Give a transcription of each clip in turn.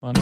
Funny.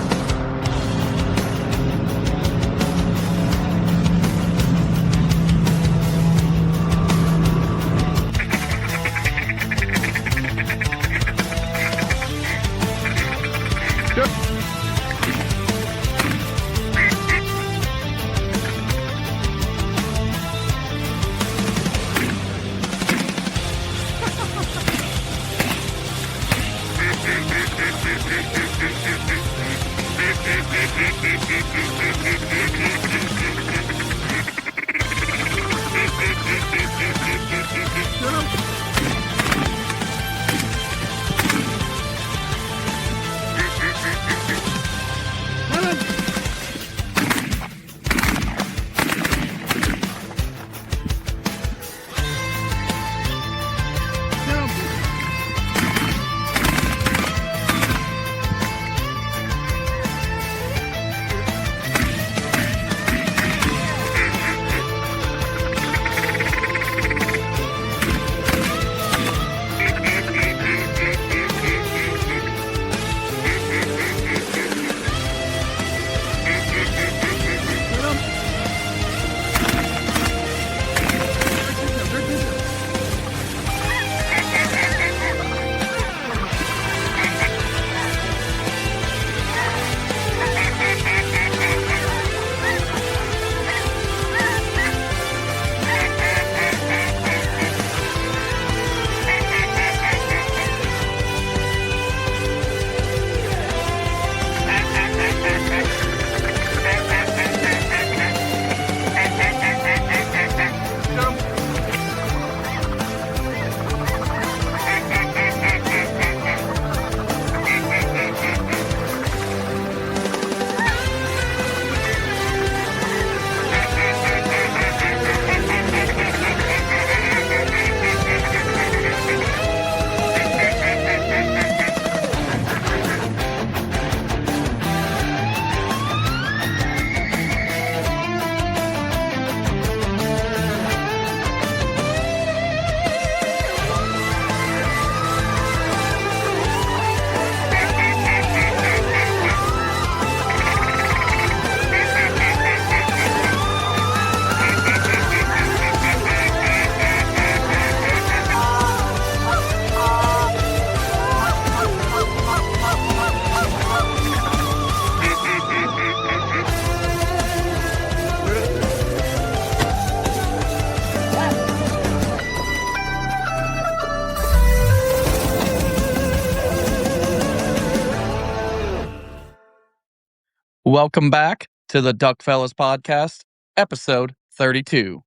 Welcome back to the Duck Fellas podcast, episode 32.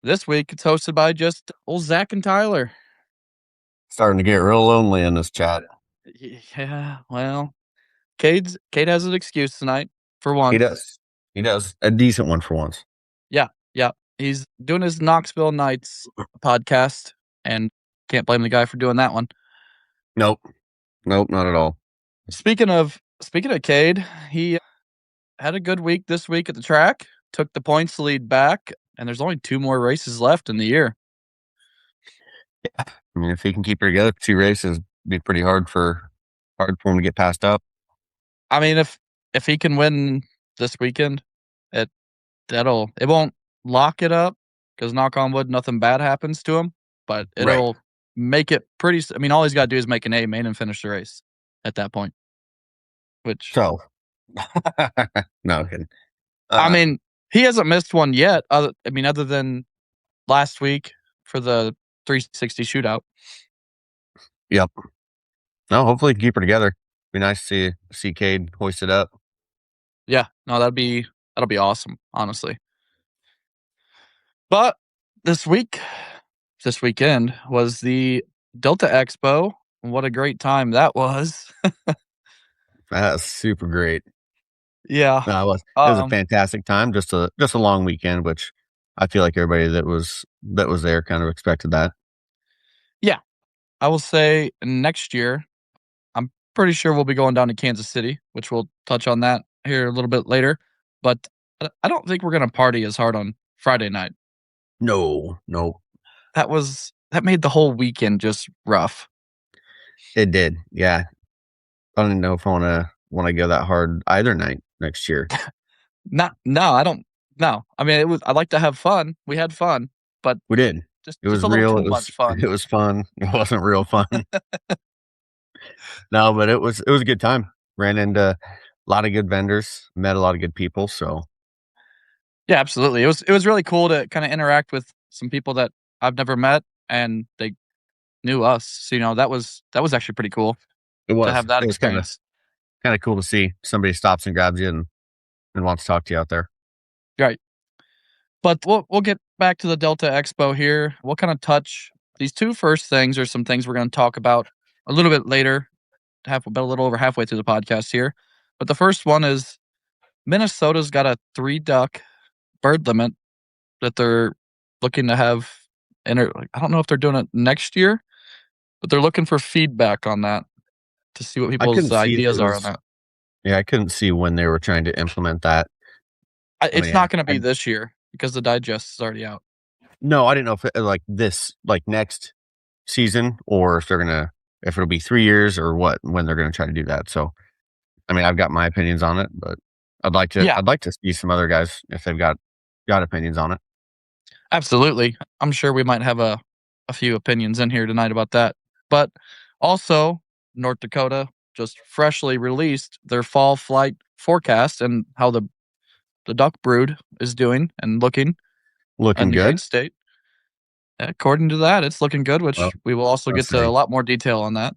This week, it's hosted by just old Zach and Tyler. Starting to get real lonely in this chat. Yeah, well, Cade has an excuse tonight for once. He does. A decent one for once. Yeah. He's doing his Knoxville Nights podcast, and can't blame the guy for doing that one. Nope, not at all. Speaking of Cade, he had a good week this week at the track, took the points lead back, and there's only 2 more races left in the year. Yeah, I mean, if he can keep her together for 2 races, it'd be pretty hard for him to get passed up. I mean, if he can win this weekend, it won't lock it up, because knock on wood, nothing bad happens to him, but it'll make it pretty. I mean, all he's got to do is make an A main and finish the race at that point. Which no, I'm kidding. I mean, he hasn't missed one yet. Other than last week for the 360 shootout. Yep. No, hopefully he can keep her together. Be nice to see Cade hoist it up. Yeah, no, that'll be awesome, honestly. But this weekend was the Delta Expo. What a great time that was. That was super great. Yeah. No, it was a fantastic time. Just a long weekend, which I feel like everybody that was there kind of expected that. Yeah. I will say next year, I'm pretty sure we'll be going down to Kansas City, which we'll touch on that here a little bit later. But I don't think we're going to party as hard on Friday night. No. That made the whole weekend just rough. It did, yeah. I don't know if I want to want to go that hard either night next year. Not no, I don't no. I mean, I like to have fun. We had fun, but We did. It just was a little real. too much fun. It was fun. It wasn't real fun. No, but it was a good time. Ran into a lot of good vendors, met a lot of good people. So Yeah, absolutely. It was really cool to kinda interact with some people that I've never met, and they knew us. So, that was actually pretty cool it to was. have that It was experience. kind of cool to see somebody stops and grabs you and wants to talk to you out there. Right. But we'll get back to the Delta Expo here. We'll kinda touch these 2 first things are some things we're gonna talk about a little bit later, about a little over halfway through the podcast here. But the first one is Minnesota's got a 3 duck bird limit that they're looking to have I don't know if they're doing it next year, but they're looking for feedback on that to see what I people's couldn't see ideas it are on was that. yeah, I couldn't see when they were trying to implement that. I It's mean, not gonna I be this year because the digest is already out. no, I didn't know if like this like next season or if it'll be 3 years or what when they're gonna try to do that. So, I mean, I've got my opinions on it, but Yeah, I'd like to see some other guys if they've got opinions on it. absolutely. I'm sure we might have a few opinions in here tonight about that. But also, North Dakota just freshly released their fall flight forecast and how the duck brood is doing and looking in Looking the great good? state. According to that, it's looking good, Well, which we will also I'll get to a say lot more detail on that.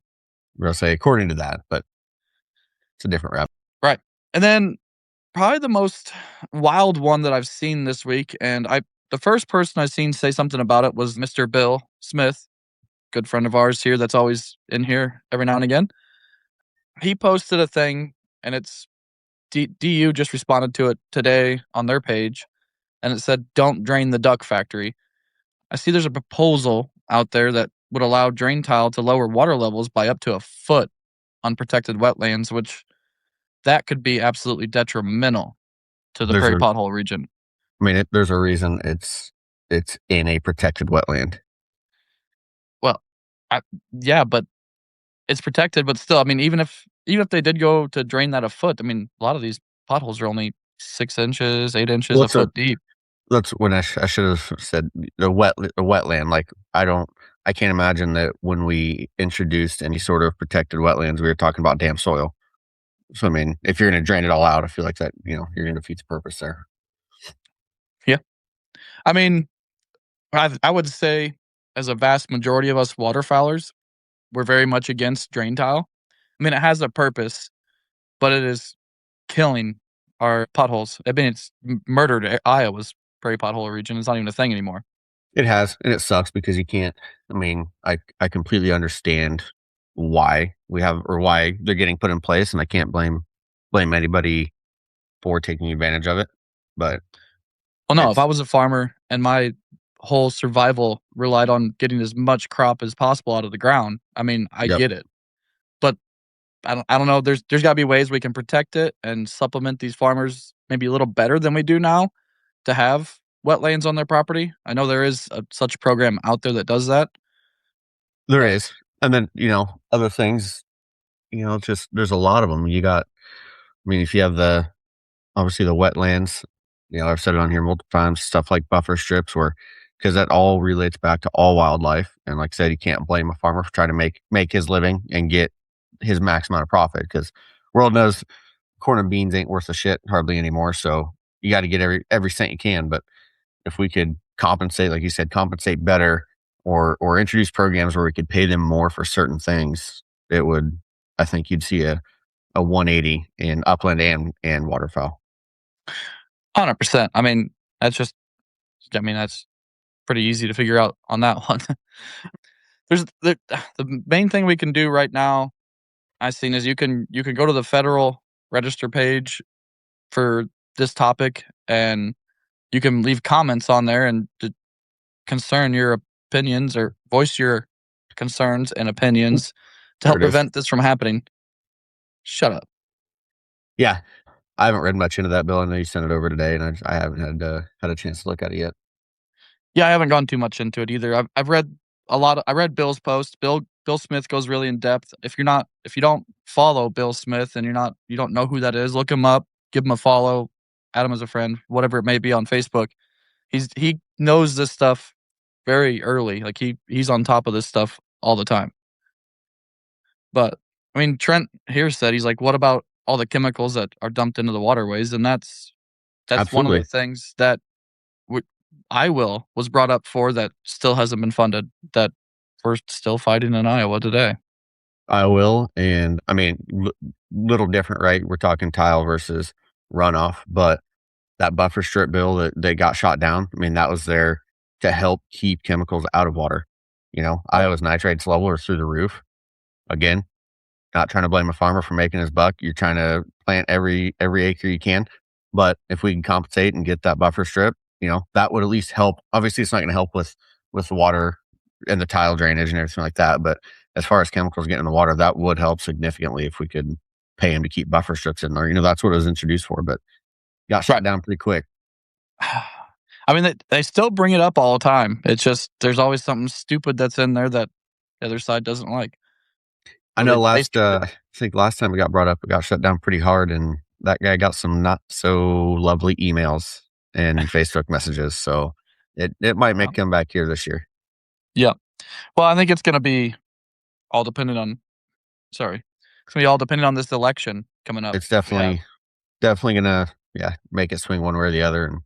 I'll say according to that, but it's a different wrap. Right. And then probably the most wild one that I've seen this week, and I the first person I've seen say something about it was Mr. Bill Smith, good friend of ours here that's always in here every now and again. He posted a thing, and it's DU just responded to it today on their page, and it said, "Don't drain the duck factory." I see there's a proposal out there that would allow drain tile to lower water levels by up to a foot on protected wetlands, which that could be absolutely detrimental to the There's prairie a pothole region. there's a reason it's in a protected wetland. Well, I yeah, but it's protected, but still, I mean, even if they did go to drain that a foot, I mean, a lot of these potholes are only 6 inches, 8 inches, a What's a foot deep. That's when I should have said the wetland, like, I can't imagine that when we introduced any sort of protected wetlands, we were talking about damp soil. So, I mean, if you're gonna drain it all out, I feel like that, you're gonna defeat the purpose there. Yeah. I mean, I would say as a vast majority of us waterfowlers, we're very much against drain tile. I mean, it has a purpose, but it is killing our potholes. I mean, it's murdered Iowa's prairie pothole region. It's not even a thing anymore. It has, and it sucks because you can't I mean, I completely understand why we have or why they're getting put in place, and I can't blame anybody for taking advantage of it, but Well, no, if I it's was a farmer and my whole survival relied on getting as much crop as possible out of the ground, I mean, I Yep. get it. But I don't know, there's gotta be ways we can protect it and supplement these farmers maybe a little better than we do now to have wetlands on their property. I know there is such a program out there that does that, There but is, and then, other things, just there's a lot of them. I mean, if you have obviously the wetlands, I've said it on here multiple times, stuff like buffer strips where because that all relates back to all wildlife, and like I said, you can't blame a farmer for trying to make his living and get his max amount of profit because world knows corn and beans ain't worth a shit hardly anymore, so you gotta get every cent you can, but if we could compensate, like you said, compensate better or introduce programs where we could pay them more for certain things, it would I think you'd see a 180 in upland and waterfowl. 100%. That's pretty easy to figure out on that one. There's the main thing we can do right now I've seen is you can go to the federal register page for this topic, and you can leave comments on there and concern your opinions or voice your concerns and opinions to There help it is. prevent this from happening. Shut up. Yeah, I haven't read much into that bill. I know you sent it over today, and I haven't had a chance to look at it yet. Yeah, I haven't gone too much into it either. I've read a lot. I read Bill's post. Bill Bill Smith goes really in depth. If you don't follow Bill Smith and you don't know who that is, look him up, give him a follow, add him as a friend, whatever it may be on Facebook. He knows this stuff very early. Like he's on top of this stuff all the time. But I mean, Trent here said he's like, what about all the chemicals that are dumped into the waterways? And that's one of the Absolutely. things that w- I will was brought up for that still hasn't been funded. That we're still fighting in Iowa today. I will, and I mean, little different, right? We're talking tile versus runoff, but that buffer strip bill that they got shot down, I mean, that was there to help keep chemicals out of water. Yep. Iowa's nitrates level are through the roof. Again, not trying to blame a farmer for making his buck. You're trying to plant every acre you can. But if we can compensate and get that buffer strip, that would at least help. Obviously, it's not going to help with the water and the tile drainage and everything like that. But as far as chemicals getting in the water, that would help significantly if we could pay him to keep buffer strips in there. That's what it was introduced for, but got shot Right. down pretty quick. I mean, they still bring it up all the time. It's just there's always something stupid that's in there that the other side doesn't like. I So know they skip it. I think last time it got brought up, it got shut down pretty hard, and that guy got some not so lovely emails and Facebook messages. So it might Yeah. make him back here this year. Yeah. Well, I think it's gonna be all dependent on sorry. It's gonna be all dependent on this election coming up It's that we have. definitely gonna make it swing one way or the other. And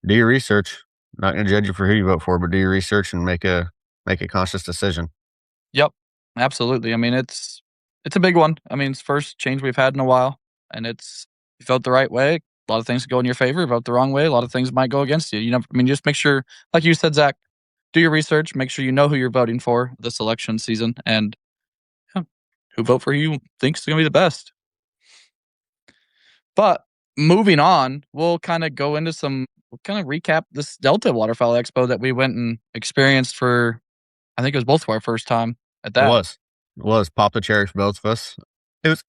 do your research. Not gonna judge you for who you vote for, but do your research and make a conscious decision. Yep. Absolutely. I mean, it's a big one. I mean, it's the first change we've had in a while, and it's you vote the right way, a lot of things go in your favor. Vote the wrong way, a lot of things might go against you. I mean, just make sure, like you said, Zach, do your research. Make sure you know who you're voting for this election season, and yeah, who vote for who you thinks is going to be the best. But moving on, we'll kind of go into we'll kind of recap this Delta Waterfowl Expo that we went and experienced for. I think it was both of our first time at It that. was. It was pop the cherry for both of us.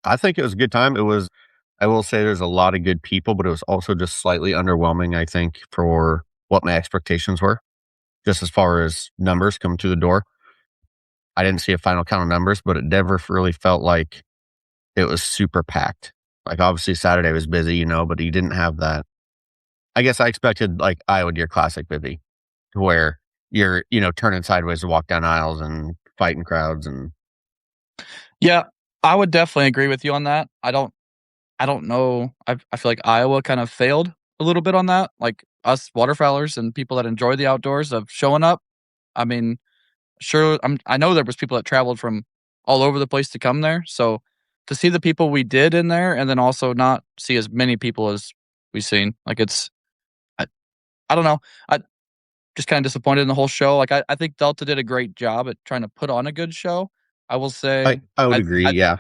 I think it was a good time. I will say there's a lot of good people, but it was also just slightly underwhelming, I think, for what my expectations were, just as far as numbers coming through the door. I didn't see a final count of numbers, but it never really felt like it was super packed. Like obviously Saturday was busy, but you didn't have that. I guess I expected like Iowa Deer Classic busy, to where you're, turning sideways to walk down aisles and fighting crowds and Yeah, I would definitely agree with you on that. I don't know. I feel like Iowa kind of failed a little bit on that. Like us waterfowlers and people that enjoy the outdoors of showing up. I mean, sure, I know there was people that traveled from all over the place to come there. So to see the people we did in there, and then also not see as many people as we've seen, like I, I don't know. I just kind of disappointed in the whole show. Like I think Delta did a great job at trying to put on a good show. I will say, I would I agree, I yeah.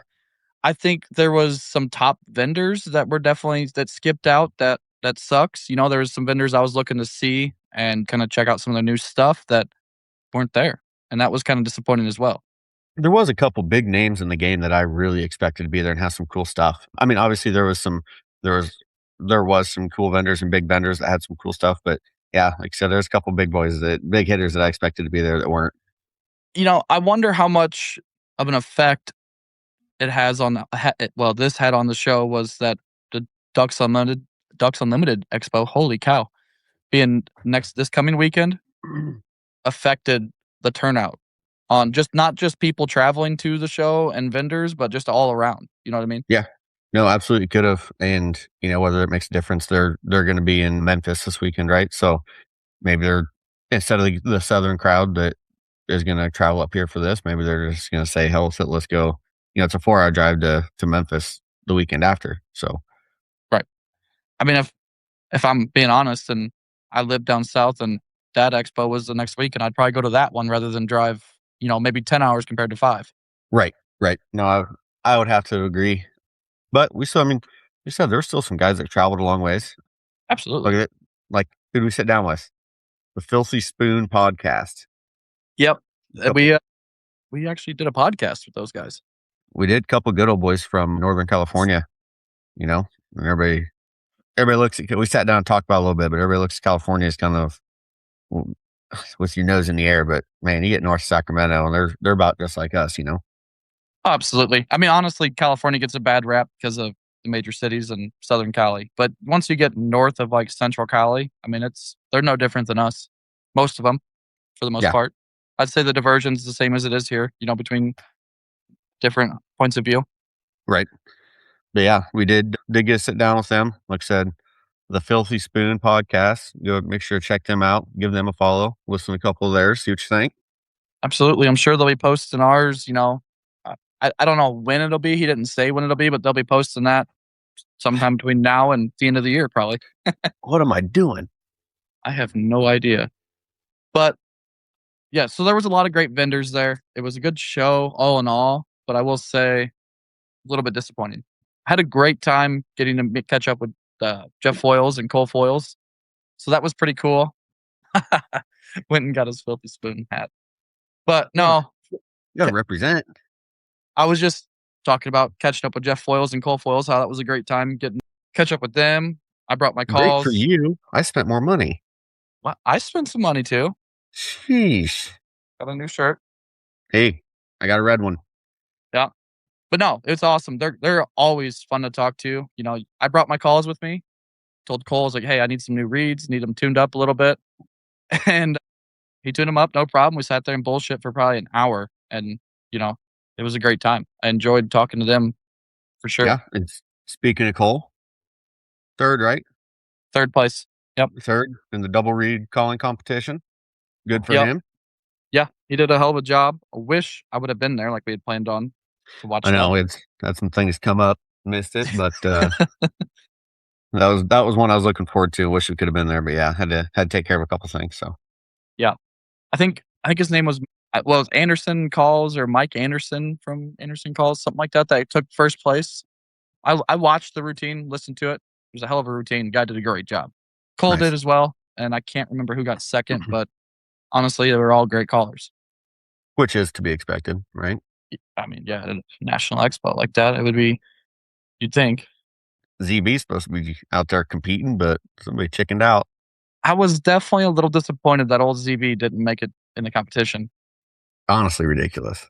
I think there was some top vendors that were definitely that skipped out that sucks. There was some vendors I was looking to see and kinda check out some of the new stuff that weren't there, and that was kinda disappointing as well. There was a couple big names in the game that I really expected to be there and have some cool stuff. I mean, obviously there was there was some cool vendors and big vendors that had some cool stuff, but yeah, like I said, there's a couple big hitters that I expected to be there that weren't. I wonder how much of an effect it has on well, this had on the show was that the Ducks Unlimited Ducks Unlimited Expo, holy cow, being next this coming weekend affected the turnout on just not just people traveling to the show and vendors, but just all around. You know what I mean? Yeah. No, absolutely could have. And, whether it makes a difference, they're gonna be in Memphis this weekend, right? So maybe they're instead of the southern crowd that is gonna travel up here for this, maybe they're just gonna say, "Hell with it, let's go." It's a 4-hour drive to Memphis the weekend after. So Right. I mean, if I'm being honest, and I live down south, and that expo was the next week, and I'd probably go to that one rather than drive, maybe 10 hours compared to 5. right, right. No, I would have to agree. But I mean, we said there's still some guys that traveled a long ways. Look Absolutely. at it. Like, who did we sit down with? The Filthy Spoon podcast. Yep. Couple We actually did a podcast with those guys. we did couple good old boys from Northern California, and everybody looks at we sat down and talked about it a little bit, but everybody looks at California as kind of with your nose in the air, but man, you get north of Sacramento and they're about just like us, you know? Absolutely. I mean, honestly, California gets a bad rap because of the major cities in Southern Cali. But once you get north of like Central Cali, I mean, they're no different than us. Most of them, for the most Yeah, part. I'd say the diversion's the same as it is here, between different points of view. right. But yeah, we did get to sit down with them. Like I said, the Filthy Spoon podcast. Go make sure to check them out. Give them a follow. Listen to a couple of theirs. See what you think. Absolutely. I'm sure they'll be posting ours. I don't know when it'll be. He didn't say when it'll be, but they'll be posting that sometime between now and the end of the year, probably. What am I doing? I have no idea. But yeah, so there was a lot of great vendors there. It was a good show all in all, but I will say a little bit disappointing. I had a great time getting to catch up with Jeff Foils and Cole Foils. So that was pretty cool. Went and got his Filthy Spoon hat. But Yeah, no, you got to represent. I was just talking about catching up with Jeff Foils and Cole Foils, how that was a great time getting catch up with them. I brought my Great for calls. you. I spent more money. Well, I spent some money too. Sheesh. Got a new shirt. Hey, I got a red one. Yeah. But no, it's awesome. They're always fun to talk to. I brought my calls with me. Told Cole, I was like, hey, I need some new reeds, need them tuned up a little bit. And he tuned them up, no problem. We sat there and bullshit for probably an hour. And, you know, it was a great time. I enjoyed talking to them for sure. Yeah. And speaking of Cole, third, right? Third place. Yep. Third in the double read calling competition. Good for Yep. him. Yeah. He did a hell of a job. I wish I would have been there like we had planned on to I watch that. know it's had some things come up, missed it, but that was one I was looking forward to. Wish we could have been there, but yeah, had to take care of a couple things. So Yeah. I think his name was it was Anderson Calls or Mike Anderson from Anderson Calls, something like that. That took first place. I watched the routine, listened to it. It was a hell of a routine. Guy did a great job. Cole nice, did as well, and I can't remember who got second, but honestly, they were all great callers. which is to be expected, right? I mean, yeah, at a national expo like that, it would be. You'd think. ZB's supposed to be out there competing, but somebody chickened out. I was definitely a little disappointed that old ZB didn't make it in the competition. Honestly, ridiculous.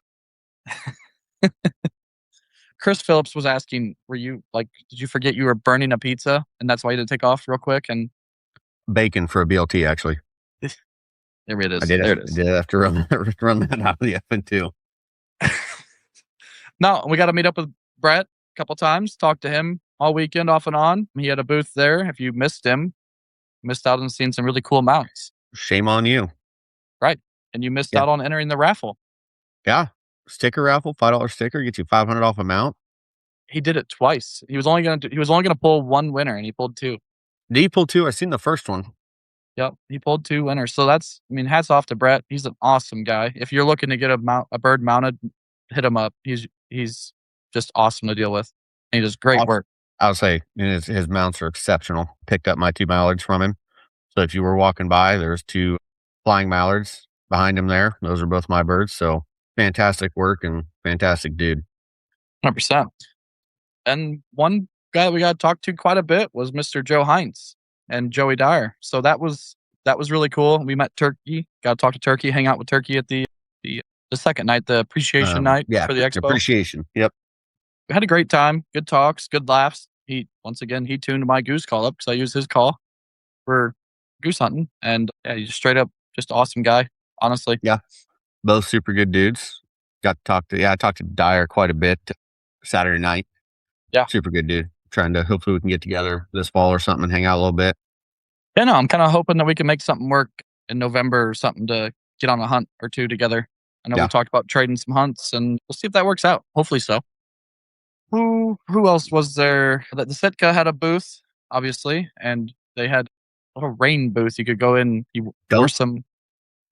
Chris Phillips was asking, "Were you like? Did you forget you were burning a pizza, and that's why you did take off real quick?" And Bacon for a BLT, actually. there it I is. did. There Have, it is. did have to run that out of the oven too. No, we got to meet up with Brett a couple times. Talk to him all weekend, off and on. He had a booth there. If you missed him, missed out on seeing some really cool mounts. Shame on you. Right. And you missed Yeah, out on entering the raffle. yeah. Sticker raffle, $5 sticker gets you 500 off a mount. He did it twice. He was only gonna pull one winner, and he pulled two. Did he pull two? I seen the first one. Yep, he pulled two winners. So hats off to Brett. He's an awesome guy. If you're looking to get a bird mounted, hit him up. He's just awesome to deal with. And he does great work. I'll say his mounts are exceptional. Picked up my two mallards from him. So if you were walking by, there's two flying mallards behind him there. Those are both my birds. So fantastic work and fantastic dude. 100%. And one guy that we got to talk to quite a bit was Mr. Joe Heinz and Joey Dyer. So that was really cool. We met Turkey. Got to talk to Turkey, hang out with Turkey at the second night, the appreciation night Yeah, for the expo. appreciation. Yep. We had a great time, good talks, good laughs. He tuned my goose call up because I used his call for goose hunting, and yeah, he's straight up just awesome guy. Honestly, Yeah. Both super good dudes. Got to talk to, I talked to Dyer quite a bit Saturday night. yeah, Super good dude. Trying to, hopefully we can get together this fall or something and hang out a little bit. yeah. No, I'm kind of hoping that we can make something work in November or something to get on a hunt or two together. I know we Yeah. talked about trading some hunts, and we'll see if that works out. Hopefully so. Who else was there? The Sitka had a booth, obviously, and they had a little rain booth. You could go in. You wore Don't, some.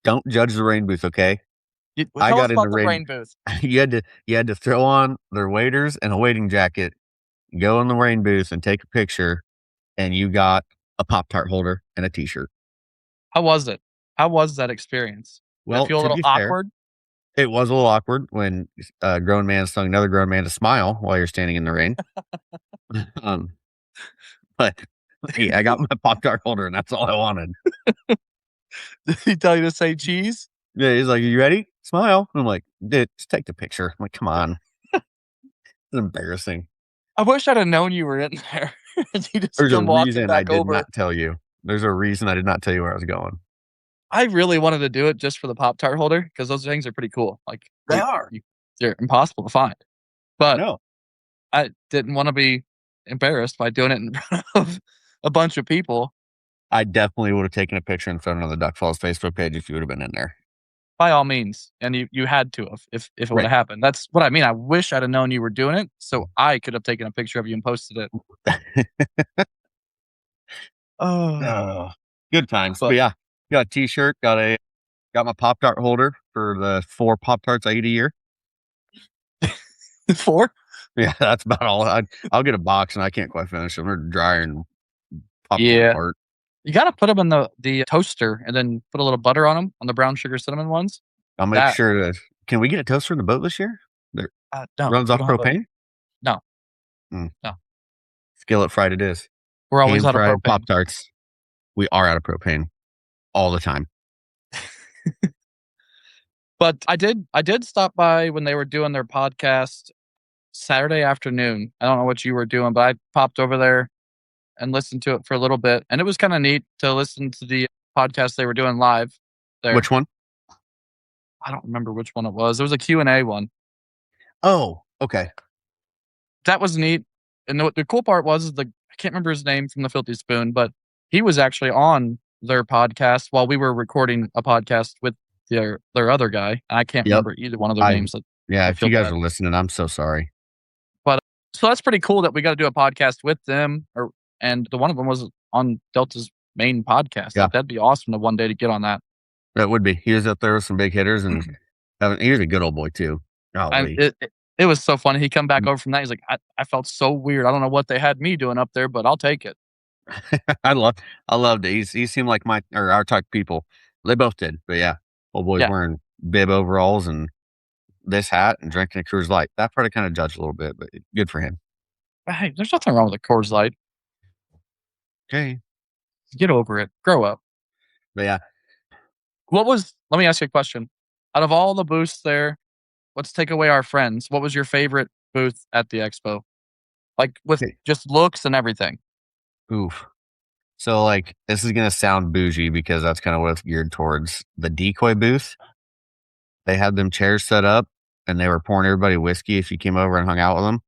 don't judge the rain booth. Okay. I Tell us got in the about the rain. rain booth. You had to throw on their waders and a wading jacket, go in the rain booth and take a picture, and you got a Pop-Tart holder and a t-shirt. How was it? How was that experience? Did it Well, feel a to little be fair, awkward? it was a little awkward when a grown man's telling another grown man to smile while you're standing in the rain. um, but hey, I got my Pop-Tart holder and that's all I wanted. Did he tell you to say cheese? Yeah, he's like, "You ready? Smile." I'm like, "Dude, just take the picture." I'm like, "Come on." It's embarrassing. I wish I'd have known you were in there. And you just There's a come walking reason I back did over. not tell you. There's a reason I did not tell you where I was going. I really wanted to do it just for the Pop-Tart holder because those things are pretty cool. Like, They are. they're impossible to find. I But know. I didn't wanna be embarrassed by doing it in front of a bunch of people. I definitely would have taken a picture and thrown it on the Duck Falls Facebook page if you would have been in there. By all means, and you had to have if it would Right. have happened. That's what I mean. I wish I'd have known you were doing it so I could have taken a picture of you and posted it. Oh, Oh, good times. But but yeah, got a T-shirt, got my Pop Tart holder for the 4 Pop Tarts I eat a year. 4? Yeah, that's about all. I'll get a box and I can't quite finish them. They're dry and pop them Yeah. apart. You gotta put them in the toaster and then put a little butter on them, on the brown sugar cinnamon ones. I'll make That sure that can we get a toaster in the boat this year that no, runs we off don't have a propane? no, Mm, no. skillet fried it is. We're always Hand out of fried Pop propane. Tarts. We are out of propane all the time. But I did stop by when they were doing their podcast Saturday afternoon. I don't know what you were doing, but I popped over there and listened to it for a little bit, and it was kinda neat to listen to the podcast they were doing live there. Which one? I don't remember which one it was. It was a Q&A one. Oh, okay. That was neat, and the cool part was is I can't remember his name from the Filthy Spoon, but he was actually on their podcast while we were recording a podcast with their other guy, and I can't Yep. remember either one of their I names, that Yeah, I if you feel guys bad. are listening, I'm so sorry. But so that's pretty cool that we got to do a podcast with them, and the one of them was on Delta's main podcast. Yeah, Like that'd be awesome to one day to get on that. that would be. He was up there with some big hitters and he was a good old boy too. And Golly. it was so funny. He come back Mm. over from that. He's like, I felt so weird. I don't know what they had me doing up there, but I'll take it. I love I loved it. He seemed like my or our type of people. They both did. But yeah, old boy's Yeah. wearing bib overalls and this hat and drinking a Coors Light. That part I kind of judged a little bit, but good for him. But hey, there's nothing wrong with a Coors Light. Okay. Get over it. Grow up. But yeah. Let me ask you a question. Out of all the booths there, let's take away our friends. What was your favorite booth at the expo? Like with Okay. just looks and everything. Oof. So like this is gonna sound bougie because that's kind of what it's geared towards. The decoy booth, they had them chairs set up and they were pouring everybody whiskey if you came over and hung out with them.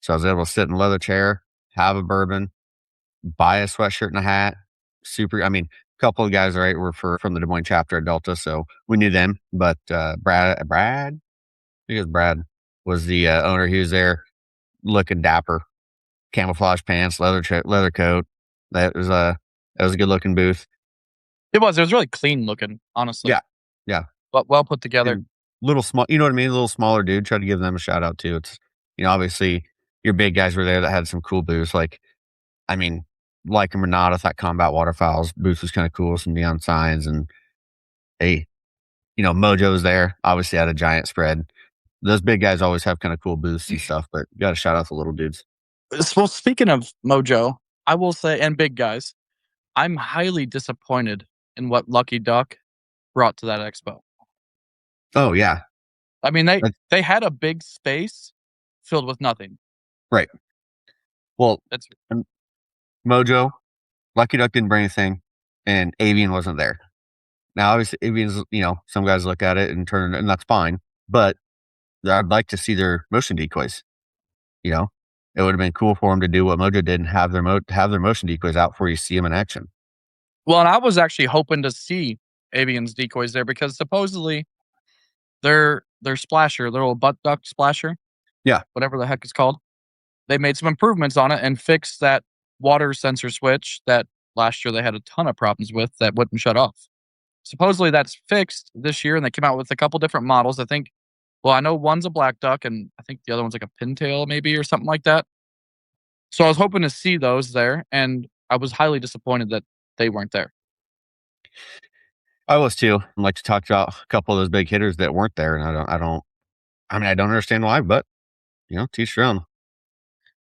So I was able to sit in a leather chair, have a bourbon, buy a sweatshirt and a hat. Super. I mean, a couple of guys, right, were from the Des Moines chapter at Delta, so we knew them. But Brad, I think it was Brad, was the owner. He was there, looking dapper, camouflage pants, leather coat. That was a good looking booth. It was really clean looking, honestly. Yeah, yeah, But well put together. and little small. You know what I mean? A little smaller dude. Try to give them a shout out too. It's obviously your big guys were there that had some cool booths. Like I mean, like them or not, I thought Combat Waterfowls booth was kind of cool, some neon signs, and hey, Mojo's there. Obviously, had a giant spread. Those big guys always have kind of cool booths and stuff, but got to shout out the little dudes. Well, speaking of Mojo, I will say, and big guys, I'm highly disappointed in what Lucky Duck brought to that expo. Oh yeah, I mean, that's they had a big space filled with nothing. right. Well, That's um, Mojo, Lucky Duck didn't bring anything, and Avian wasn't there. Now, obviously, Avian's, some guys look at it and turn, and that's fine. But I'd like to see their motion decoys. You know, it would have been cool for them to do what Mojo did and have have their motion decoys out before you see them in action. well, and I was actually hoping to see Avian's decoys there because supposedly their splasher, their little butt duck splasher, Yeah, whatever the heck it's called, they made some improvements on it and fixed that water sensor switch that last year they had a ton of problems with that wouldn't shut off. Supposedly that's fixed this year, and they came out with a couple different models. I think, well, I know one's a black duck, and I think the other one's like a pintail, maybe, or something like that. So I was hoping to see those there, and I was highly disappointed that they weren't there. I was too. I'd like to talk about a couple of those big hitters that weren't there, and I don't understand why, but teach their own.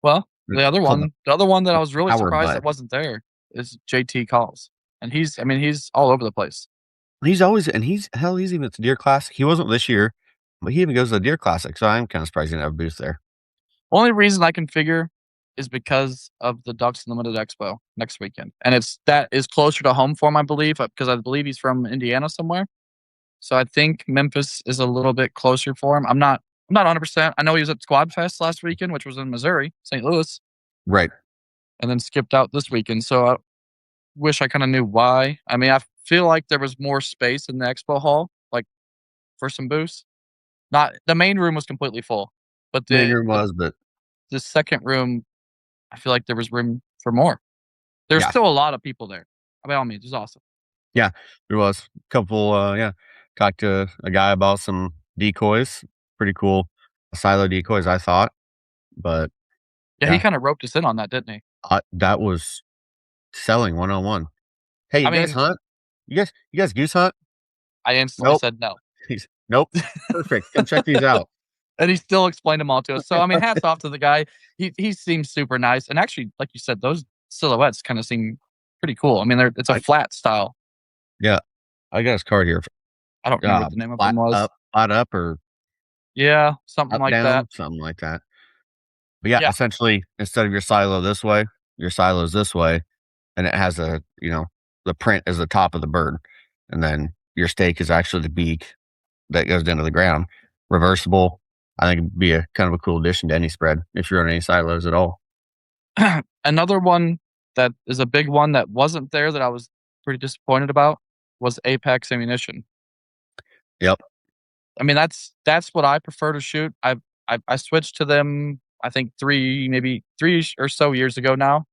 Well, It's called the other one that I was really power surprised butt. that wasn't there is JT Calls, and he's, I mean, he's all over the place. He's always and he's even at the Deer Classic. He wasn't this year, but he even goes to the Deer Classic, so I'm kinda surprised he didn't have a booth there. Only reason I can figure is because of the Ducks Unlimited Expo next weekend, and that is closer to home for him, I believe, because I believe he's from Indiana somewhere. So I think Memphis is a little bit closer for him. I'm not 100%. I know he was at Squad Fest last weekend, which was in Missouri, St. Louis, Right. and then skipped out this weekend. So I wish I kind of knew why. I mean, I feel like there was more space in the expo hall, like for some booths. Not the main room was completely full, but Main the room the was, but the second room, I feel like there was room for more. There's yeah. still a lot of people there. By all means, it's awesome. Yeah, there was. A couple, yeah. Talked to a guy about some decoys. Pretty cool silo decoys, I thought, but Yeah, he yeah, kind of roped us in on that, didn't he? that was selling one-on-one. "Hey, I you guys mean, hunt? You guys goose hunt?" I instantly "Nope." said no. "Nope." "Perfect. Come check these out." And he still explained them all to us. So I mean, hats off to the guy. He seems super nice. And actually, like you said, those silhouettes kind of seem pretty cool. I mean, it's a I flat style. Yeah, I got his card here. I don't remember what the name of them Flat was. up, or Yeah, something up like that. down, something like that. But yeah, Yeah. essentially, instead of your silo this way, your silo's this way, and it has the print is the top of the bird, and then your stake is actually the beak that goes into the ground. Reversible. I think it'd be a kind of a cool addition to any spread if you're on any silos at all. Another one that is a big one that wasn't there that I was pretty disappointed about was Apex Ammunition. Yep. I mean, that's what I prefer to shoot. I switched to them, I think 3 or so years ago now,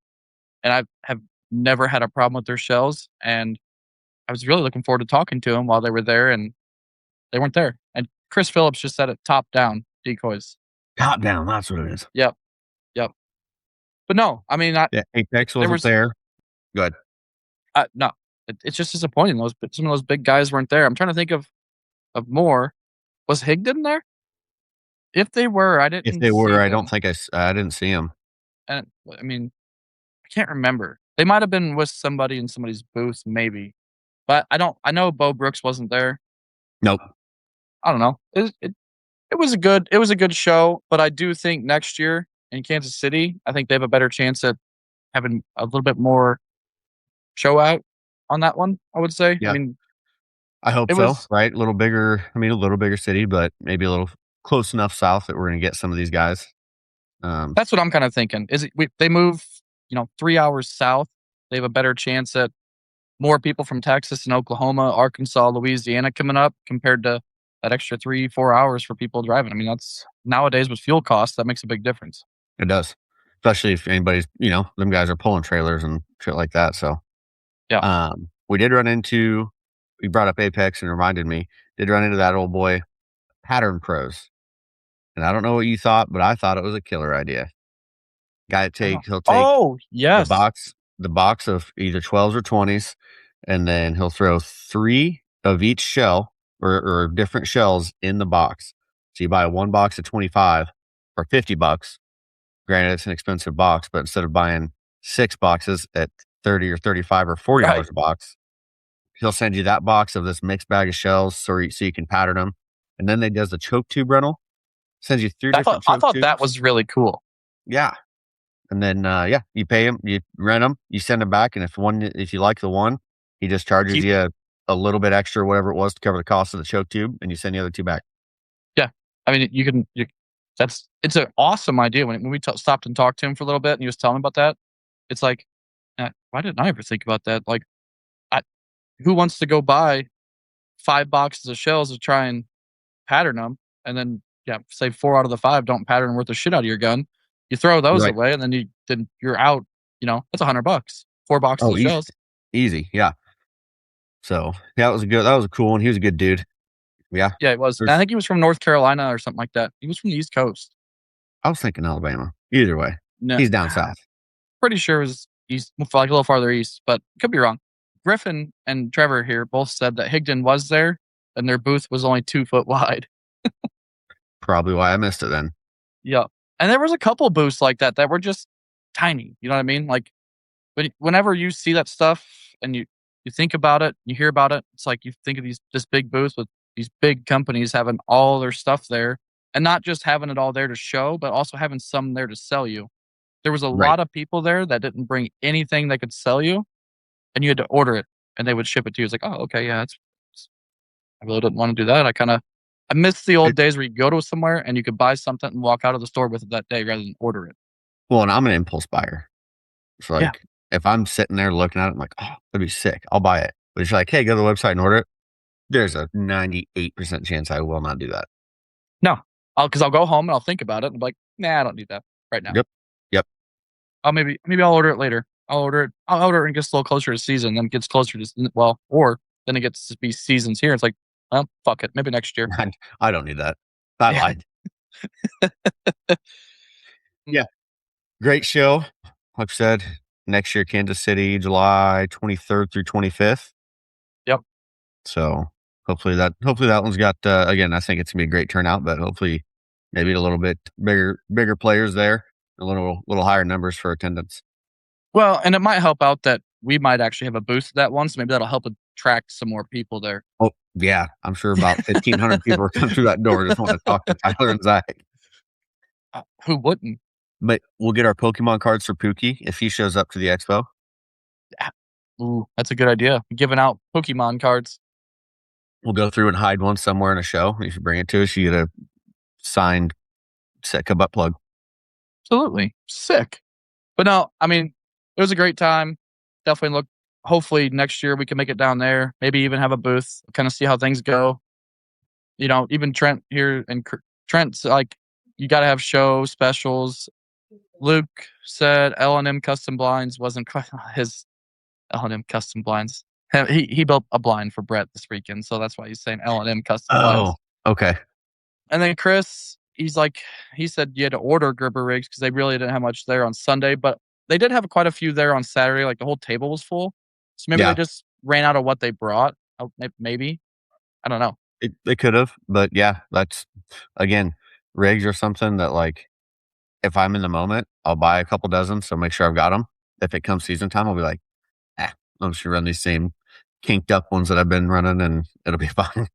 and I have never had a problem with their shells, and I was really looking forward to talking to them while they were there, and they weren't there. And Chris Phillips just said it top down decoys. Top down. That's what it is. Yep, yep. But no, I mean, Yeah. Apex there wasn't was there. Good. no, it's just disappointing. Some of those big guys weren't there. I'm trying to think of more. Was Higdon there? If they were, I If didn't they see were, I don't them. think I didn't see them. And I mean, I can't remember. They might have been with somebody in somebody's booth, maybe. But I don't. I know Bo Brooks wasn't there. Nope. I don't know. It was a good show, but I do think next year in Kansas City, I think they have a better chance at having a little bit more show out on that one. I would say. I Yeah. mean, I hope it so, was right? A little bigger. I mean, a little bigger city, but maybe a little close enough south that we're gonna get some of these guys. Um, that's what I'm kind of thinking. They move, 3 hours south, they have a better chance at more people from Texas and Oklahoma, Arkansas, Louisiana coming up compared to that extra 3, 4 hours for people driving. I mean, that's nowadays with fuel costs, that makes a big difference. it does, especially if anybody's, them guys are pulling trailers and shit like that. So, Yeah. we did run into. We brought up Apex and reminded me. Did run into that old boy, Pattern Pros, and I don't know what you thought, but I thought it was a killer idea. He'll take Oh, the yes. box of either 12s or 20s, and then he'll throw 3 of each shell or different shells in the box. So you buy one box of 25 for $50. Granted, it's an expensive box, but instead of buying 6 boxes at 30 or 35 or $40 Right. a box, he'll send you that box of this mixed bag of shells so you can pattern them. And then they does the choke tube rental, sends you 3 I thought different I choke thought that tubes. was really cool. Yeah. And then, yeah, you pay him, you rent them, you send them back, and if you like the one, he just You charges keep you a little bit extra, whatever it was, to cover the cost of the choke tube, and you send the other 2 back. Yeah. I mean, it's an awesome idea. When we stopped and talked to him for a little bit and he was telling me about that, it's like, why didn't I ever think about that? Like, I who wants to go buy 5 boxes of shells to try and pattern them, and then, yeah, say 4 out of the 5 don't pattern worth the shit out of your gun. You throw those Right. away, and then you're out, that's $100. 4 boxes Oh, of easy. shells. Easy, yeah. So, yeah, that was a cool one. He was a good dude. Yeah. Yeah, it was. And I There's think he was from North Carolina or something like that. He was from the East Coast. I was thinking Alabama. Either way, No, he's down south. pretty sure it was east, like a little farther east, but could be wrong. Griffin and Trevor here both said that Higdon was there, and their booth was only 2 foot wide. Probably why I missed it then. Yeah, and there was a couple booths like that that were just tiny. You know what I mean? Like, whenever you see that stuff and you think about it, you hear about it. It's like you think of this big booth with these big companies having all their stuff there, and not just having it all there to show, but also having some there to sell you. There was a Right. lot of people there that didn't bring anything they could sell you, and you had to order it, and they would ship it to you. It's like, oh, okay, yeah, I really didn't want to do that. I miss the old It days where you go to somewhere and you could buy something and walk out of the store with it that day rather than order it. Well, and I'm an impulse buyer. It's Yeah. like, if I'm sitting there looking at it, I'm like, "Oh, that'd be sick. I'll buy it." But it's like, "Hey, go to the website and order it." There's a 98% chance I will not do that. No, because I'll go home and I'll think about it and be like, nah, I don't need that right now. Yep. Yep. Maybe I'll order it later. I'll order it and it gets a little closer to season, then it gets closer to well, or then it gets to be seasons here. It's like, well, fuck it, maybe next year. I don't need that. I Yeah. lied. Yeah. Great show. Like I said, next year, Kansas City, July 23rd through 25th. Yep. So hopefully that one's got, again, I think it's gonna be a great turnout, but hopefully maybe a little bit bigger players there, a little higher numbers for attendance. Well, and it might help out that we might actually have a booth that one, so maybe that'll help attract some more people there. Oh, yeah, I'm sure about 1,500 people are coming through that door just wanna talk to Tyler and Zach. Who wouldn't? But we'll get our Pokemon cards for Pookie if he shows up to the expo. Ah, ooh, that's a good idea. Giving out Pokemon cards. We'll go through and hide one somewhere in a show. If you bring it to us, you get a signed Sitka butt plug. Absolutely. Sick. But no, I mean, it was a great time. Definitely look hopefully next year we can make it down there. Maybe even have a booth, kind of see how things go. Even Trent here and Trent's like, you got to have show specials. Luke said L&M Custom Blinds wasn't quite his L&M Custom Blinds. He built a blind for Brett this weekend, so that's why he's saying L&M Custom Oh, Blinds. okay. And then Chris, he said you had to order Gerber rigs because they really didn't have much there on Sunday, but they did have quite a few there on Saturday. Like the whole table was full, so maybe they Yeah, just ran out of what they brought. Maybe I don't know. they could have, but yeah, that's again, rigs or something that like if I'm in the moment, I'll buy a couple dozen, so make sure I've got them. If it comes season time, I'll be like, I'm just gonna run these same kinked up ones that I've been running, and it'll be fine.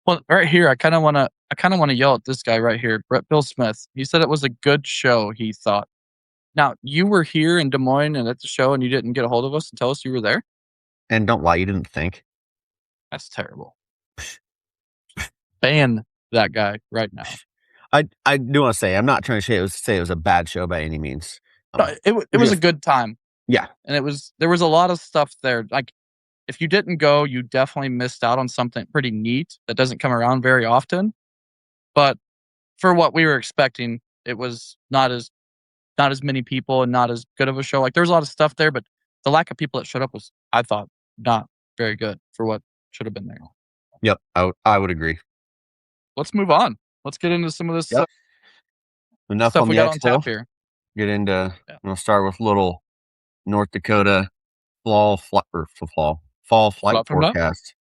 Well, right here, I kind of want to yell at this guy right here, Brett Bill Smith. He said it was a good show. He thought. Now you were here in Des Moines and at the show, and you didn't get a hold of us and tell us you were there. And don't lie, you didn't think. That's terrible. Ban that guy right now. I do want to say I'm not trying to say it was a bad show by any means. No, it was a Just good time, yeah, and there was a lot of stuff there. Like if you didn't go, you definitely missed out on something pretty neat that doesn't come around very often. But for what we were expecting, it was not as many people and not as good of a show. Like there was a lot of stuff there, but the lack of people that showed up was, I thought, not very good for what should have been there. yep, I would agree. Let's move on. Let's get into some of this Yep. Enough stuff on we the got on expo. tap here. Get into. I'm Yeah. gonna start with little North Dakota fall flight Fluff from that. forecast.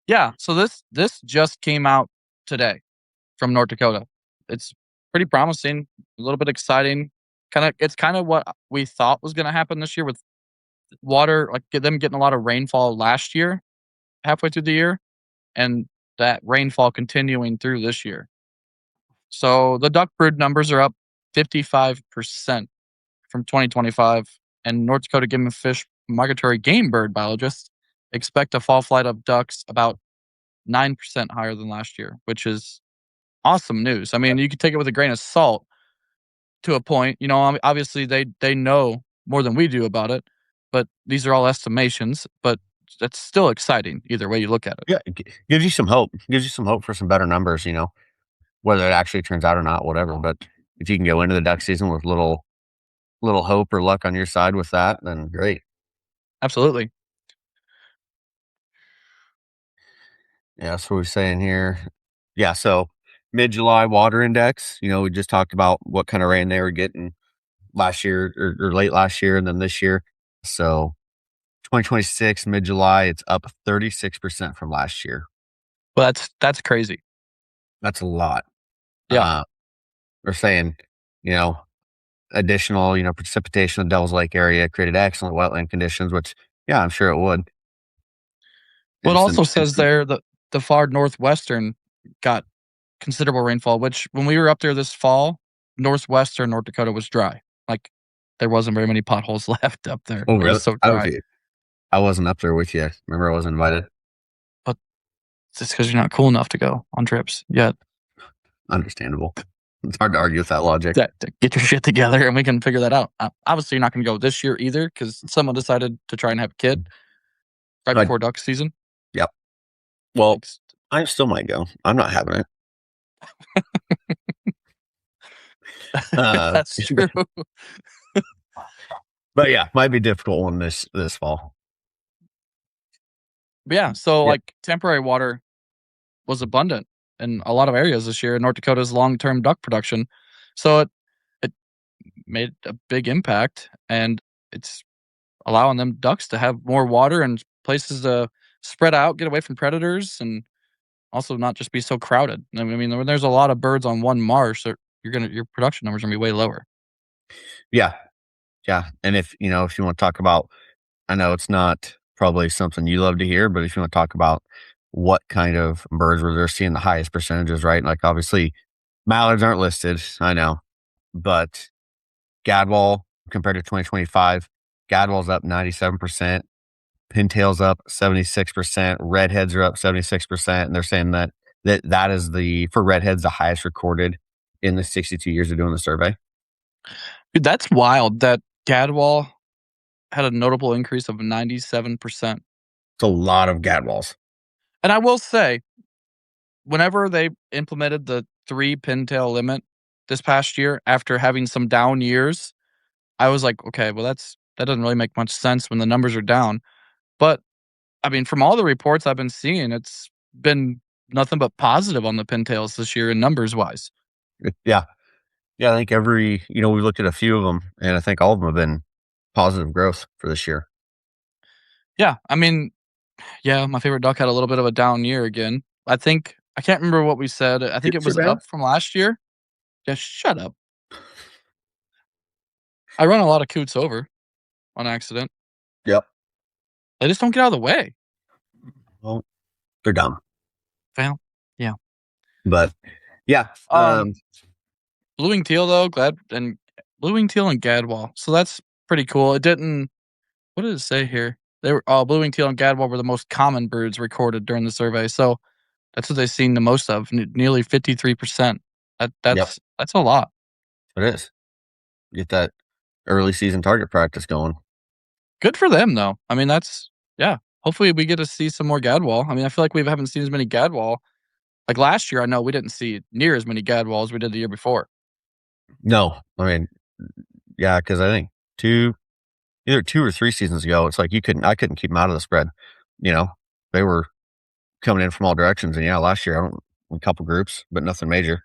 Yeah. So this just came out today from North Dakota. It's pretty promising, a little bit exciting. It's kind of what we thought was going to happen this year with water, like them getting a lot of rainfall last year, halfway through the year, and that rainfall continuing through this year. So the duck brood numbers are up 55% from 2025, and North Dakota Game and Fish migratory game bird biologists expect a fall flight of ducks about 9% higher than last year, which is awesome news. I mean, you could take it with a grain of salt to a point. Obviously they know more than we do about it, but these are all estimations. But that's still exciting either way you look at it. Yeah, it gives you some hope. Gives you some hope for some better numbers. Whether it actually turns out or not, whatever. But if you can go into the duck season with little hope or luck on your side with that, then great. Absolutely. Yeah, that's what we're saying here. Yeah, so mid-July water index, we just talked about what kind of rain they were getting last year or late last year and then this year. So 2026 mid-July, it's up 36% from last year. Well, that's crazy. That's a lot. Yeah. We're saying, you know, additional, precipitation in the Devil's Lake area created excellent wetland conditions, which, Yeah, I'm sure it would. Well, it Instant also says instant there that the far northwestern got considerable rainfall, which when we were up there this fall, northwestern North Dakota was dry. Like, there wasn't very many potholes left up there. Oh, It was really? so dry. I wasn't up there with you. Remember, I wasn't invited? But it's because you're not cool enough to go on trips yet. Understandable. It's hard to argue with that logic. To get your shit together and we can figure that out. Obviously, you're not gonna go this year either because someone decided to try and have a kid right I before duck season. Yep. Well, It's I still might go. I'm not having it. Uh, That's true. but yeah, might be a difficult one this fall. But yeah, so, Yeah. like, temporary water was abundant in a lot of areas this year in North Dakota's long-term duck production. So it made a big impact, and it's allowing them ducks to have more water and places to spread out, get away from predators, and also not just be so crowded. I mean, when there's a lot of birds on one marsh, your production numbers are gonna be way lower. Yeah. Yeah. And if you want to talk about, I know it's not probably something you love to hear, but if you want to talk about what kind of birds where they're seeing the highest percentages, right? Like obviously mallards aren't listed, I know, but gadwall compared to 2025, gadwall's up 97%, pintails up 76%, redheads are up 76%, and they're saying that is the for redheads the highest recorded in the 62 years of doing the survey. Dude, that's wild that Gadwall had a notable increase of 97%. It's a lot of gadwalls. And I will say, whenever they implemented the 3 pintail limit this past year after having some down years, I was like, "Okay, well, that doesn't really make much sense when the numbers are down." But, I mean, from all the reports I've been seeing, it's been nothing but positive on the pintails this year in numbers wise. Yeah. Yeah, I think we looked at a few of them, and I think all of them have been positive growth for this year. Yeah, I mean, yeah, my favorite duck had a little bit of a down year again. I can't remember what we said. I think it Chips are was down? up from last year. Just shut up. I run a lot of coots over on accident. Yep. They just don't get out of the way. Well, they're dumb. Well, yeah. But yeah, Um, Blue-winged teal though, glad and blue-winged teal and gadwall. So that's pretty cool. It didn't. What did it say here? They were blue-winged teal and gadwall were the most common birds recorded during the survey. So that's what they've seen the most of, nearly 53%. That yep, that's that's a lot. it is. Get that early season target practice going. Good for them though. I mean, that's yeah. Hopefully we get to see some more gadwall. I mean, I feel like we haven't seen as many gadwall. Like last year, I know we didn't see near as many gadwall as we did the year before. No, I mean, yeah, because I think either 2 or 3 seasons ago, it's like I couldn't keep them out of the spread. You know, they were coming in from all directions, and yeah, last year I don't a couple groups, but nothing major.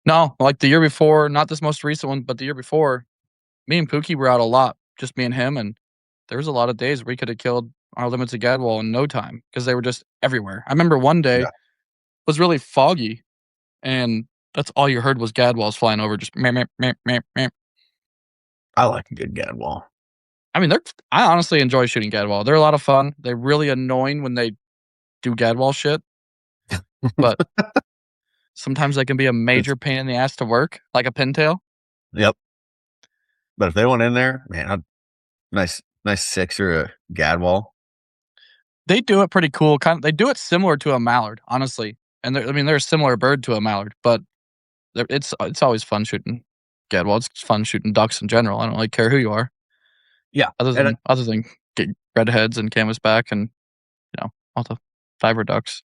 No, like the year before, not this most recent one, but the year before, me and Pookie were out a lot, just me and him, and there was a lot of days we could have killed our limits of gadwall in no time because they were just everywhere. I remember one day Yeah, was really foggy, and that's all you heard was gadwalls flying over, just meh, meh, meh, meh, meh. I like a good gadwall. I mean, I honestly enjoy shooting gadwall. They're a lot of fun. They're really annoying when they do gadwall shit, but sometimes they can be a It's major pain in the ass to work, like a pintail. Yep. But if they went in there, man, nice 6 or a gadwall. They do it pretty cool. They do it similar to a mallard, honestly. And I mean, they're a similar bird to a mallard, but it's always fun shooting gadwall. It's fun shooting ducks in general. I don't really care who you are, Yeah, other and than other than get redheads and canvasback and all the diver ducks.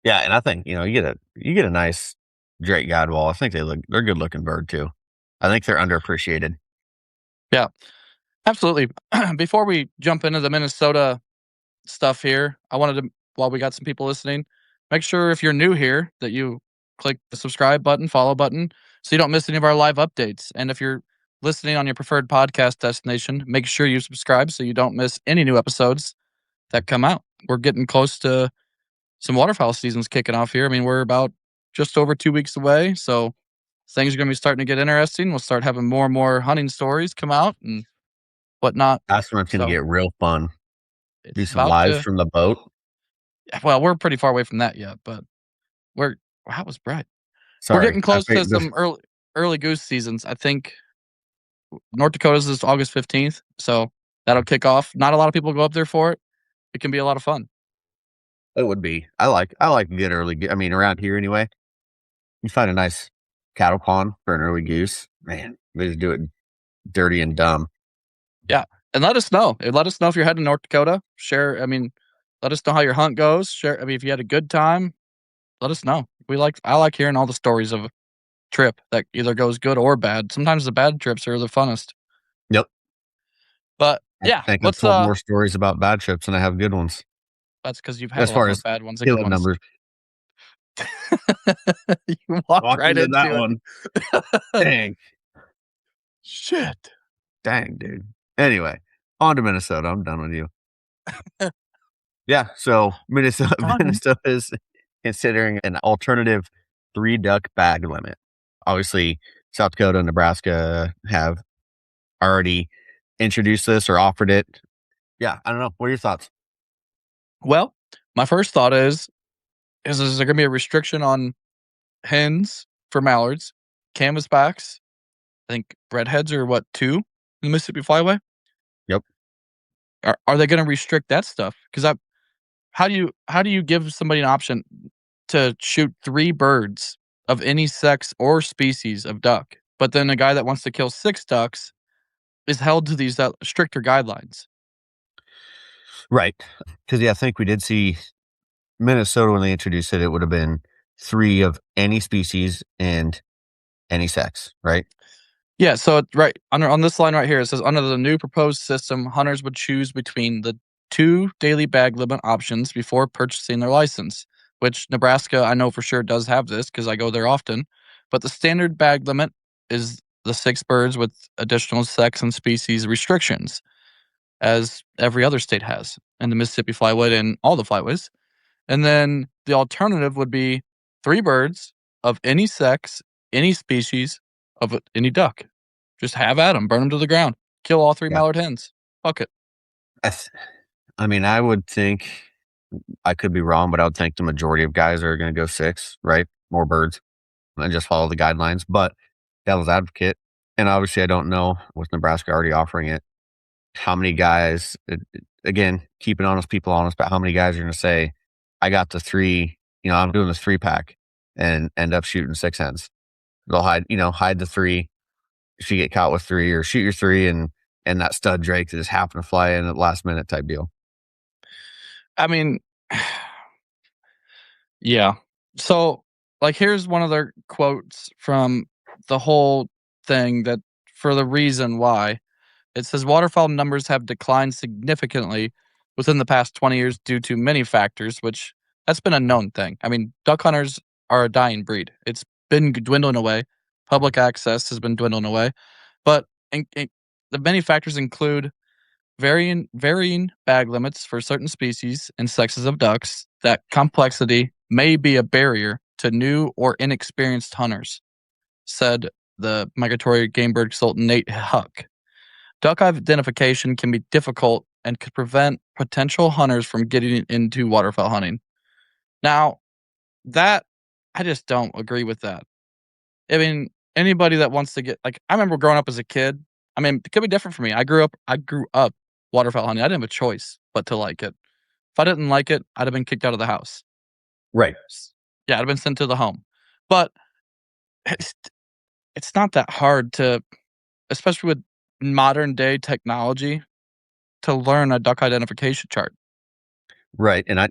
yeah, and I think, you get a nice Drake gadwall. I think they're a good looking bird too. I think they're underappreciated. Yeah, absolutely. Before we jump into the Minnesota stuff here, I wanted to, while we got some people listening, make sure if you're new here that you click the subscribe button, follow button, so you don't miss any of our live updates. And if you're listening on your preferred podcast destination, make sure you subscribe so you don't miss any new episodes that come out. We're getting close to some waterfowl seasons kicking off here. I mean, we're about just over 2 weeks away, so things are going to be starting to get interesting. We'll start having more and more hunting stories come out, and whatnot. That's when it's gonna So get real fun. Do it's some about lives to. from the boat. Well, we're pretty far away from that yet, but we're how was Brett? We're Sorry, getting I close to think this some early goose seasons. I think North Dakota's is August 15th, so that'll kick off. Not a lot of people go up there for it. It can be a lot of fun. it would be. I like good I mean, around here anyway, you find a nice cattle pond for an early goose. Man, they just do it dirty and dumb. Yeah, and let us know. Let us know if you're heading to North Dakota. Share. I mean, let us know how your hunt goes. Share. I mean, if you had a good time, let us know. I like hearing all the stories of a trip that either goes good or bad. Sometimes the bad trips are the funnest. Yep. But I yeah, think I've let's told more stories about bad trips than I have good ones, that's because you've had as a lot far more as bad ones than good killing ones. numbers. You walked Walked right into that into one. it. Dang. Shit. Dang, dude. Anyway, on to Minnesota. I'm done with you. Yeah, so Minnesota Fine. Minnesota is considering an alternative 3 duck bag limit. Obviously, South Dakota and Nebraska have already introduced this or offered it. Yeah, I don't know. What are your thoughts? Well, my first thought is there gonna be a restriction on hens for mallards, canvasbacks? I think redheads are what, 2 in the Mississippi Flyway? Yep. Are they gonna restrict that stuff? Because I how do you give somebody an option to shoot 3 birds of any sex or species of duck, but then a guy that wants to kill 6 ducks is held to these, stricter guidelines? Right. Because yeah, I think we did see Minnesota when they introduced it, it would have been 3 of any species and any sex, right? Yeah, so right on this line right here, it says under the new proposed system, hunters would choose between the 2 daily bag limit options before purchasing their license, which Nebraska, I know for sure does have this because I go there often. But the standard bag limit is the 6 birds with additional sex and species restrictions, as every other state has, and the Mississippi flyway and all the flyways. And then the alternative would be 3 birds of any sex, any species of any duck. Just have at them, burn them to the ground, kill all 3 Yeah. mallard hens. Fuck it. I th I mean, I would think I could be wrong, but I would think the majority of guys are gonna go 6, right? More birds and just follow the guidelines, but devil's advocate, and obviously I don't know with Nebraska already offering it, how many guys again, keeping honest people honest, but how many guys are gonna say, "I got the 3, I'm doing this 3-pack," and end up shooting 6 hens. They'll hide the 3 if you get caught with 3 or shoot your 3 and that stud drake that just happened to fly in at the last minute type deal. I mean, yeah. So, like, here's one of their quotes from the whole thing that for the reason why. It says waterfowl numbers have declined significantly within the past 20 years due to many factors, which that's been a known thing. I mean, duck hunters are a dying breed. It's been dwindling away. Public access has been dwindling away. But the many factors include varying bag limits for certain species and sexes of ducks. That complexity may be a barrier to new or inexperienced hunters, said the migratory game bird consultant Nate Huck. Duck identification can be difficult and could prevent potential hunters from getting into waterfowl hunting. Now, that I just don't agree with that. I mean, anybody that wants to get like I remember growing up as a kid. I mean, it could be different for me. I grew up waterfowl hunting. I didn't have a choice but to like it. If I didn't like it, I'd have been kicked out of the house. Right. Yeah, I'd have been sent to the home. But it's, it's not that hard to, especially with modern day technology, to learn a duck identification chart. Right, and I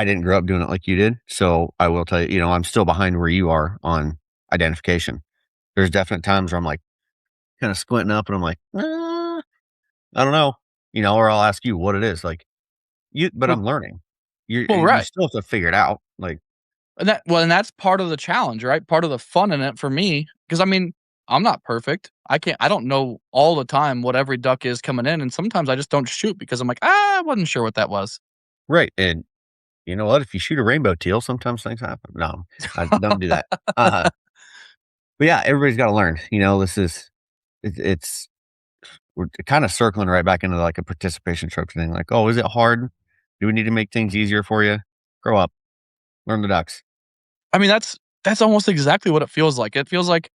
didn't grow up doing it like you did, so I will tell you, I'm still behind where you are on identification. There's definite times where I'm, like, kinda squinting up and I'm like, I don't know," or I'll ask you what it is, like, but Well, I'm learning. You right. still have to figure it out, like And that's part of the challenge, right? Part of the fun in it for me, because I mean, I'm not perfect. I don't know all the time what every duck is coming in, and sometimes I just don't shoot because I'm like, I wasn't sure what that was. right, and you know what? If you shoot a rainbow teal, sometimes things happen. No, I don't do that. Uh, but yeah, everybody's gotta learn, this is it's we're kind of circling right back into like a participation trophy thing. Like, oh, is it hard? Do we need to make things easier for you? Grow up, learn the ducks. I mean, that's almost exactly what it feels like. It feels like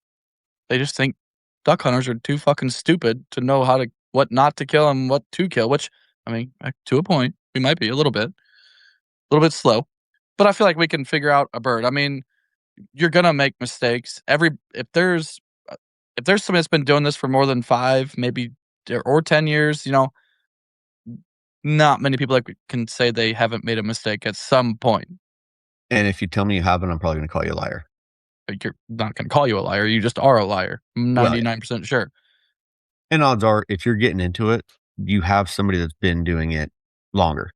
they just think duck hunters are too fucking stupid to know what not to kill and what to kill, which, I mean, to a point, we might be a little bit slow, but I feel like we can figure out a bird. I mean, you're gonna make mistakes. If there's somebody that's been doing this for more than 5, maybe or 10 years, not many people can say they haven't made a mistake at some point. And if you tell me you haven't, I'm probably going to call you a liar. Like, you're not gonna call you a liar, you just are a liar. I'm Well, yeah. 99% sure. And odds are, if you're getting into it, you have somebody that's been doing it longer.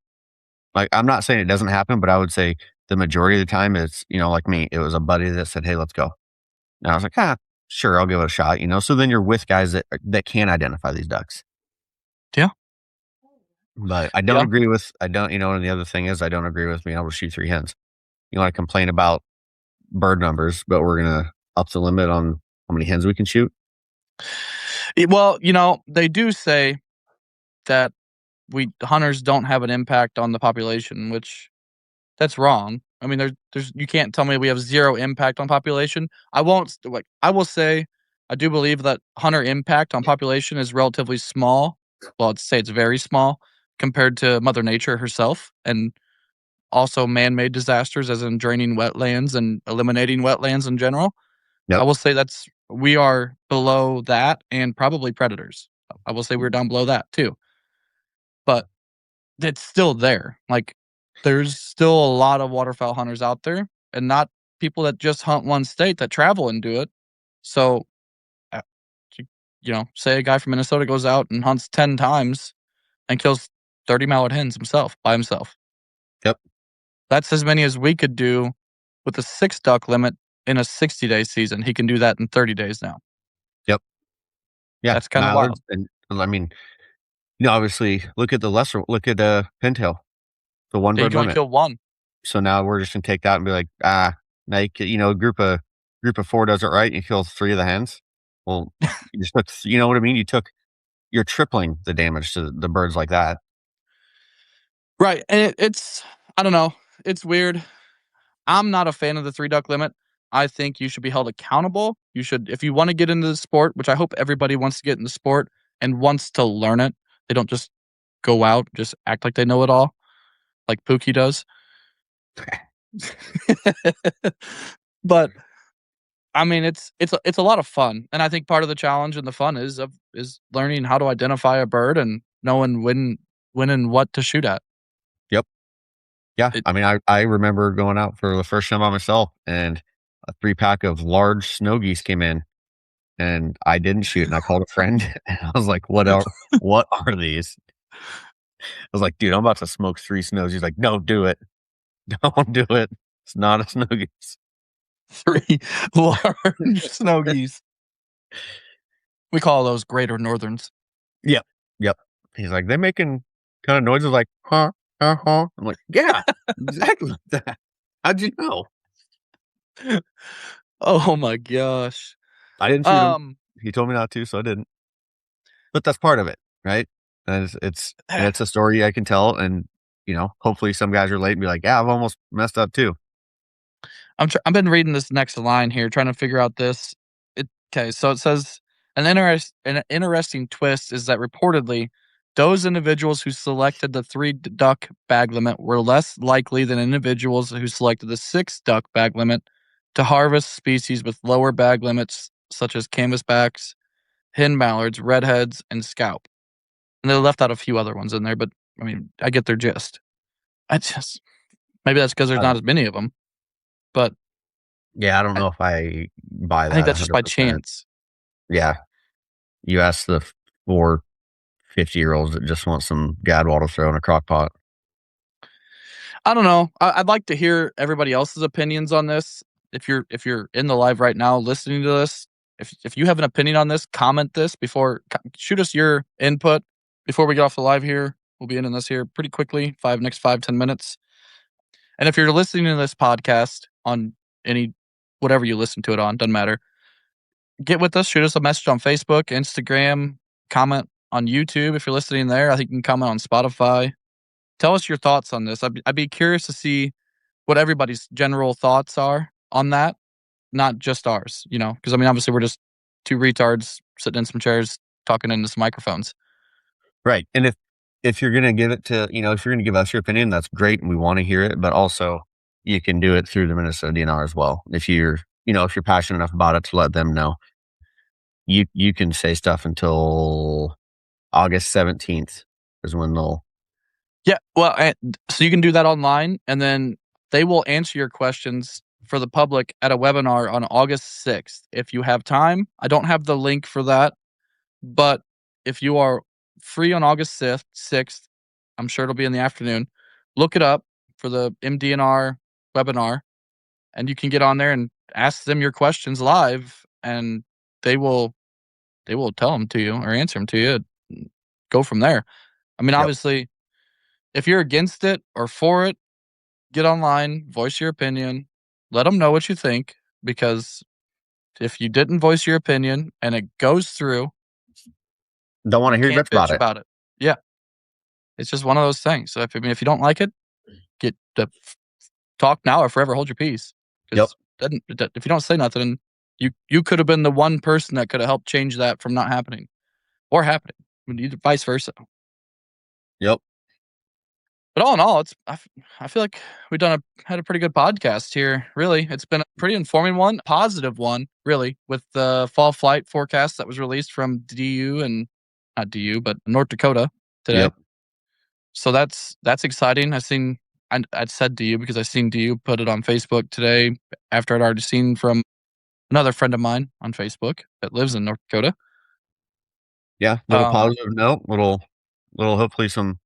Like, I'm not saying it doesn't happen, but I would say the majority of the time it's, like me, it was a buddy that said, "Hey, let's go." And I was like, sure, I'll give it a shot. So then you're with guys that can identify these ducks. Yeah, But yeah. I don't, and the other thing is I don't agree with being able to shoot 3 hens. I complain about bird numbers, but we're gonna up the limit on how many hens we can shoot. Well, they do say that we hunters don't have an impact on the population, which that's wrong. I mean, there's you can't tell me we have 0 impact on population. I will say, I do believe that hunter impact on population is relatively small. Well, I'd say it's very small compared to Mother Nature herself, and also man-made disasters, as in draining wetlands and eliminating wetlands in general. I Yep, will say we are below that and probably predators. I will say we're down below that too, but it's still there. Like, there's still a lot of waterfowl hunters out there, and not people that just hunt one state that travel and do it. So, uh, you say a guy from Minnesota goes out and hunts 10 times and kills 30 mallard hens by himself. yep, That's as many as we could do with a 6 duck limit in a 60-day season. He can do that in 30 days now. yep. Yeah, That's kind of wild. mallards, and I mean, obviously, look at, pintail, the one Yeah, you bird can only limit. kill one. So now we're just gonna take that and be like, now a group of 4 does it right, and you kill 3 of the hens. Well, you just took you know what I mean? You're tripling the damage to the birds like that. Right, and it's I don't know, it's weird. I'm not a fan of the 3 duck limit. I think you should be held accountable. You should, if you wanna get into the sport, which I hope everybody wants to get in the sport and wants to learn it, they don't just go out, just act like they know it all, like Pookie does. But, I mean, it's a lot of fun, and I think part of the challenge and the fun is learning how to identify a bird and knowing when and what to shoot at. Yep. Yeah, It I mean, I remember going out for the first time by myself, and a 3-pack of large snow geese came in, and I didn't shoot, and I called a friend, and I was like, what are these?" I was like, "Dude, I'm about to smoke 3 snows." He's like, "Don't do it. Don't do it. It's not a snow goose." 3 large snow geese. We call those greater northerns. Yep, yep. He's like, "They making kinda noises like, huh, huh." I'm like, "Yeah, exactly like that. How'd you know?" Oh my gosh. I didn't shoot him. Um, He told me not to, so I didn't. But that's part of it, right? And it's a story I can tell, and, hopefully some guys relate and be like, "Yeah, I've almost messed up too." I've been reading this next line here, trying to figure out this. Okay, so it says an interesting twist is that reportedly, those individuals who selected the 3 duck bag limit were less likely than individuals who selected the 6 duck bag limit to harvest species with lower bag limits, such as canvasbacks, hen mallards, redheads, and scaup. And they left out a few other ones in there, but I mean, I get their gist. I just Maybe that's because there's I not don't as many of them, but Yeah, I don't I know if I buy I think that that's just by 100%. chance. Yeah, you ask the 4 50-year-olds that just want some gadwall to throw in a crock pot. I don't know. I'd like to hear everybody else's opinions on this. If you're in the live right now listening to this, if you have an opinion on this, comment this shoot us your input before we get off the live here. We'll be ending this here pretty quickly, next 5-10 minutes. And if you're listening to this podcast on any whatever you listen to it on, doesn't matter. Get with us, shoot us a message on Facebook, Instagram, comment on YouTube if you're listening there. I think you can comment on Spotify. Tell us your thoughts on this. I'd be curious to see what everybody's general thoughts are on that, not just ours, because I mean, obviously we're just two retards sitting in some chairs talking into some microphones. Right. And if you're going to give it to, if you're going to give us your opinion, that's great. And we want to hear it, but also you can do it through the Minnesota DNR as well. If you're passionate enough about it to let them know, you can say stuff until August 17th is when they'll. Yeah. Well, so you can do that online, and then they will answer your questions for the public at a webinar on August 6th. If you have time, I don't have the link for that, but if you are free on August 6th, I'm sure it'll be in the afternoon. Look it up for the MDNR webinar, and you can get on there and ask them your questions live, and they will tell them to you or answer them to you. Go from there. I mean, obviously, if you're against it or for it, get online, voice your opinion, let them know what you think, because if you didn't voice your opinion and it goes through, don't want to hear you can't bitch bitch about it. Yeah. It's just one of those things. So if you don't like it, get the talk now or forever hold your peace. Because if you don't say nothing, you could have been the one person that could have helped change that from not happening or happening. I mean, either vice versa. Yep. But all in all, I feel like we've had a pretty good podcast here. Really, it's been a pretty informing one, positive one, really, with the fall flight forecast that was released from DU and not DU, but North Dakota today. Yep. So that's exciting. I'd said DU because I seen DU put it on Facebook today after I'd already seen from another friend of mine on Facebook that lives in North Dakota. Yeah, little positive note, little hopefully some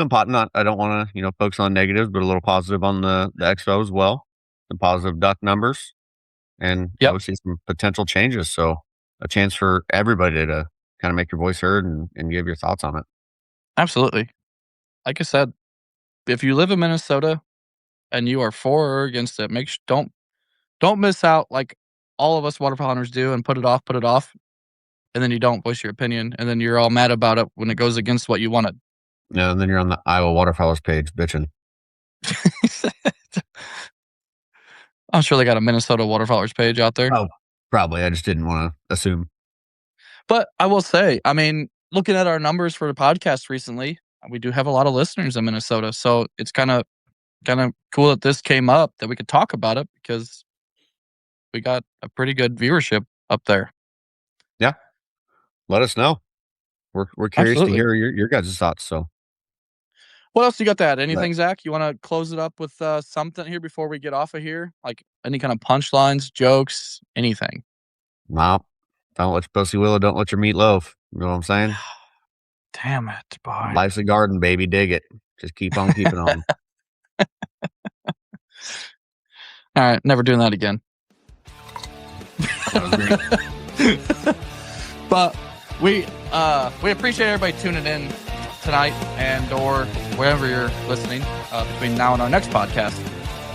pot. Not I don't want to focus on negatives, but a little positive on the expo as well. Some positive duck numbers, and obviously some potential changes. So a chance for everybody to kind of make your voice heard and give your thoughts on it. Absolutely. Like I said, if you live in Minnesota and you are for or against it, don't miss out like all of us waterfowl hunters do and put it off, and then you don't voice your opinion, and then you're all mad about it when it goes against what you wanted. Yeah, and then you're on the Iowa Waterfowlers page bitching. I'm sure they got a Minnesota Waterfowlers page out there. Oh, probably. I just didn't want to assume. But I will say, I mean, looking at our numbers for the podcast recently, we do have a lot of listeners in Minnesota. So it's kind of cool that this came up, that we could talk about it, because we got a pretty good viewership up there. Yeah. Let us know. We're curious to hear your guys' thoughts. So what else you got to add? Anything, Zach? You want to close it up with something here before we get off of here? Like any kind of punchlines, jokes, anything? No. Don't let your pussy willow, don't let your meat loaf. You know what I'm saying? Damn it, boy. Life's a garden, baby. Dig it. Just keep on keeping on. All right, never doing that again. That was great. But we appreciate everybody tuning in tonight and or wherever you're listening between now and our next podcast.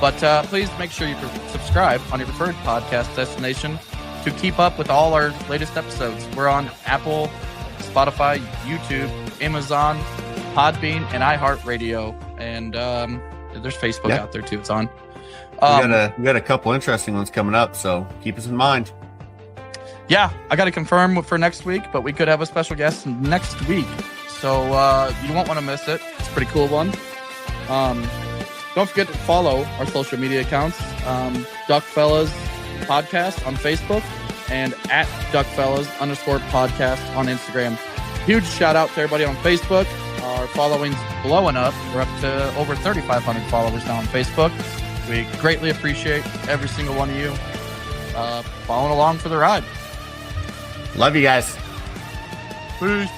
But please make sure you subscribe on your preferred podcast destination to keep up with all our latest episodes. We're on Apple, Spotify, YouTube, Amazon, Podbean, and iHeartRadio. And there's Facebook out there too. It's on. We got a couple interesting ones coming up, so keep us in mind. Yeah, I got to confirm for next week, but we could have a special guest next week. So you won't want to miss it. It's a pretty cool one. Don't forget to follow our social media accounts, Duckfellas Podcast on Facebook and at Duckfellas_podcast on Instagram. Huge shout out to everybody on Facebook. Our following's blowing up. We're up to over 3,500 followers now on Facebook. We greatly appreciate every single one of you following along for the ride. Love you guys. Peace.